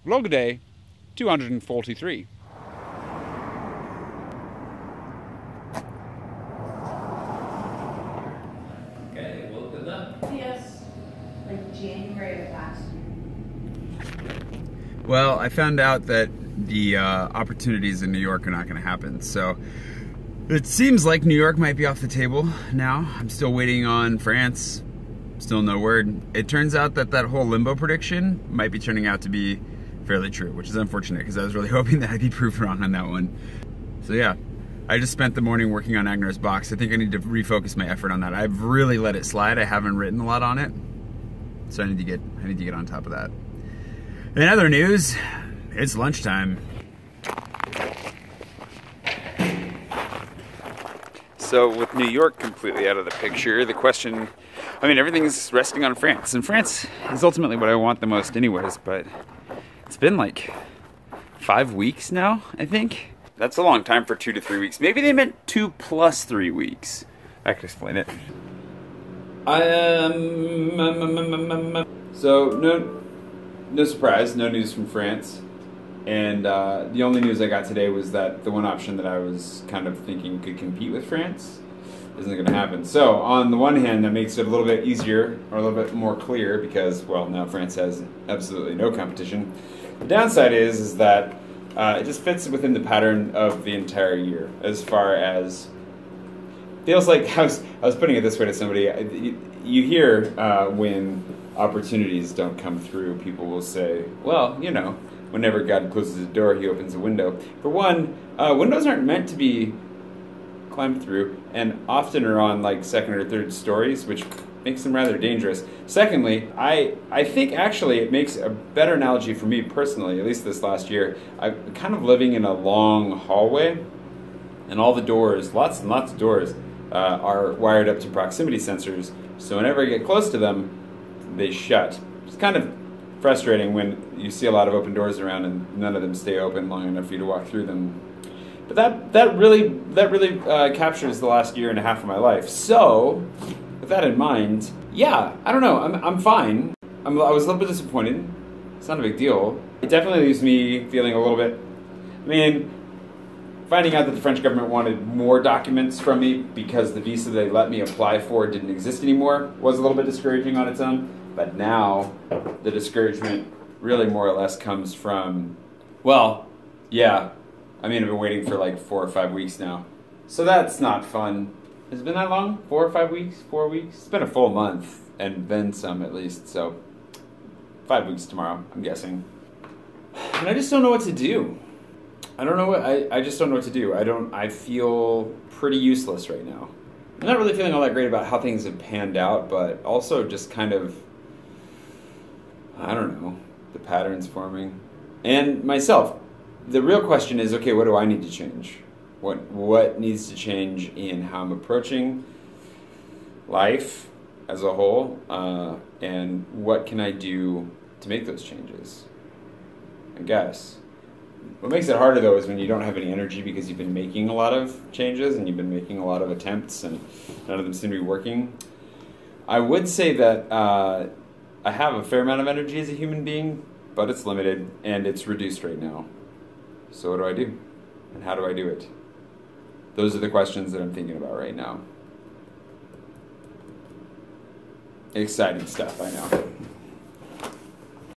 Vlog day 243. Okay, well, good luck. Yes, like January of last year. Well, I found out that the opportunities in New York are not going to happen, so it seems like New York might be off the table now. I'm still waiting on France. Still no word. It turns out that that whole limbo prediction might be turning out to be fairly true, which is unfortunate because I was really hoping that I'd be proved wrong on that one. So yeah, I just spent the morning working on Agnar's box. I think I need to refocus my effort on that. I've really let it slide. I haven't written a lot on it, so I need to get on top of that. In other news, it's lunchtime. So with New York completely out of the picture, the question, I mean, everything's resting on France. And France is ultimately what I want the most anyways, but it's been like 5 weeks now, I think. That's a long time for 2 to 3 weeks. Maybe they meant 2 plus 3 weeks. I could explain it. So no surprise, no news from France. And the only news I got today was that the one option that I was kind of thinking could compete with France isn't going to happen. So on the one hand, that makes it a little bit easier or a little bit more clear because, well, now France has absolutely no competition. The downside is that it just fits within the pattern of the entire year as far as feels like I was putting it this way to somebody. You hear when opportunities don't come through, people will say, well, you know, whenever God closes a door, he opens a window. For one, windows aren't meant to be climbed through, and often are on like second or third stories, which makes them rather dangerous. Secondly, I think actually it makes a better analogy for me personally, at least this last year. I'm kind of living in a long hallway, and all the doors, lots and lots of doors, are wired up to proximity sensors, so whenever I get close to them, they shut. It's kind of frustrating when you see a lot of open doors around and none of them stay open long enough for you to walk through them. But that really captures the last year and a half of my life. So, with that in mind, yeah, I don't know. I'm fine. I was a little bit disappointed. It's not a big deal. It definitely leaves me feeling a little bit. I mean, finding out that the French government wanted more documents from me because the visa they let me apply for didn't exist anymore was a little bit discouraging on its own. But now, the discouragement really more or less comes from, well, yeah, I mean, I've been waiting for like 4 or 5 weeks now. So that's not fun. Has it been that long? 4 or 5 weeks? 4 weeks? It's been a full month, and then some at least, so 5 weeks tomorrow, I'm guessing. And I just don't know what to do. I don't know what, I just don't know what to do. I feel pretty useless right now. I'm not really feeling all that great about how things have panned out, but also just kind of, I don't know, the patterns forming. And myself, the real question is, okay, what do I need to change? What needs to change in how I'm approaching life as a whole, and what can I do to make those changes? I guess. What makes it harder, though, is when you don't have any energy because you've been making a lot of changes and you've been making a lot of attempts and none of them seem to be working. I would say that I have a fair amount of energy as a human being, but it's limited and it's reduced right now. So what do I do? And how do I do it? Those are the questions that I'm thinking about right now. Exciting stuff, I know.